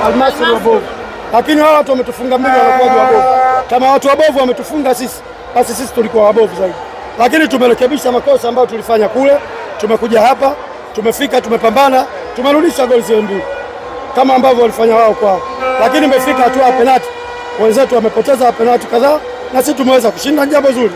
Almasri wabovu. Lakini hao watu wametufunga mbili wanakuwa wabovu. Kama watu wabovu wametufunga sisi, basi sisi tulikuwa wabovu zaidi. Lakini tumerekebisha makosa ambayo tulifanya kule, tumekuja hapa, tumefika, tumepambana, tumerudisha goli zile mbili kama ambavyo walifanya wao kwao. Lakini imefika hatua ya penalti, wenzetu wamepoteza penalti kadhaa na sisi tumeweza kushinda, jambo zuri.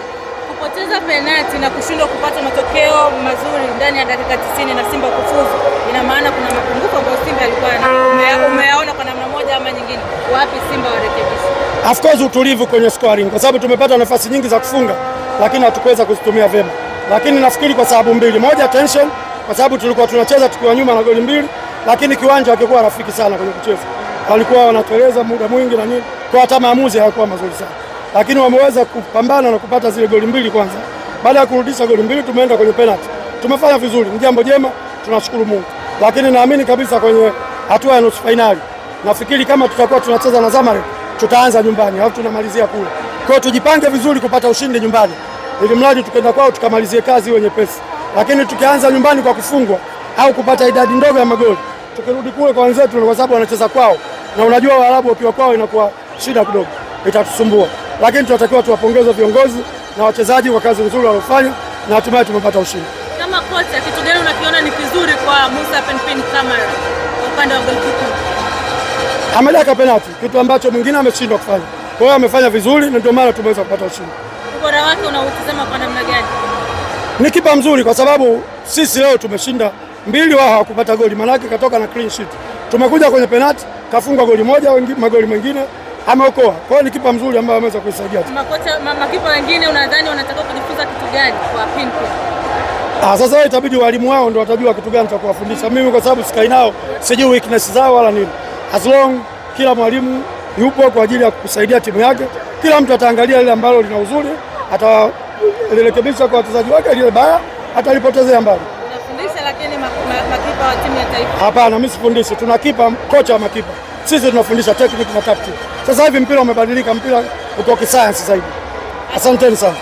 Kupoteza penalti na kushindwa kupata matokeo mazuri ndani ya dakika 90 na Simba kufuzu, ina maana kuna mapungufu ambayo Simba alikuwa umeyaona kwa namna moja ama nyingine. Wapi Simba warekebishe? Of course utulivu kwenye scoring, kwa sababu tumepata nafasi nyingi za kufunga lakini hatukuweza kuzitumia vyema. Lakini nafikiri kwa sababu mbili, moja tension, kwa sababu tulikuwa tunacheza tukiwa nyuma na goli mbili, lakini kiwanja hakikuwa rafiki sana kwenye kucheza. Walikuwa wanateleza muda mwingi na nini, kwa hata maamuzi hayakuwa mazuri sana. Lakini wameweza kupambana na kupata zile goli mbili kwanza. Baada ya kurudisha goli mbili tumeenda kwenye penalty. Tumefanya vizuri, ni jambo jema, tunashukuru Mungu. Lakini naamini kabisa kwenye hatua ya nusu finali, nafikiri kama tutakuwa tunacheza na Zamalek, tutaanza nyumbani au tunamalizia kule. Kwa hiyo tujipange vizuri kupata ushindi nyumbani, ili mradi tukenda kwao tukamalizie kazi iwe nyepesi. Lakini tukianza nyumbani kwa kufungwa au kupata idadi ndogo ya magoli, tukirudi kule kwa wenzetu kwa sababu wanacheza kwao, na unajua Waarabu wakiwa kwao inakuwa shida kidogo, itatusumbua. Lakini tunatakiwa tuwapongeze viongozi na wachezaji kwa kazi nzuri waliyofanya na hatimaye tumepata ushindi. Kama kocha, kitu gani unakiona ni kizuri kwa Musa Penpin Kamara kwa upande wa goalkeeper? Ameleka penalti, kitu ambacho mwingine ameshindwa kufanya. Kwa hiyo amefanya vizuri na ndio maana tumeweza kupata ushindi. Ubora wake unautazama kwa namna gani? Ni kipa mzuri kwa sababu sisi leo tumeshinda mbili, wao hawakupata goli, maana yake katoka na clean sheet. Tumekuja kwenye penalti, kafungwa goli moja, magoli mengine ameokoa. Kwa hiyo ni kipa mzuri ambaye ameweza kuisaidia. Makipa wengine unadhani wanataka kujifunza kitu gani kwa Penpin? Sasa itabidi walimu wao ndio watajua kitu gani cha kuwafundisha. Mimi kwa sababu sikai nao, sijui weakness zao wala nini. As long kila mwalimu yupo kwa ajili ya kusaidia timu yake, kila mtu ataangalia ile ambalo lina uzuri, atalirekebisha kwa wachezaji wake, ile baya atalipotezea mbali. Unafundisha lakini makipa wa timu ya taifa? Hapana, mimi sifundishi. Tuna kipa, kocha wa makipa. Sisi tunafundisha technique na tactics. Sasa hivi mpira umebadilika, mpira uko kisayansi zaidi. Asanteni sana.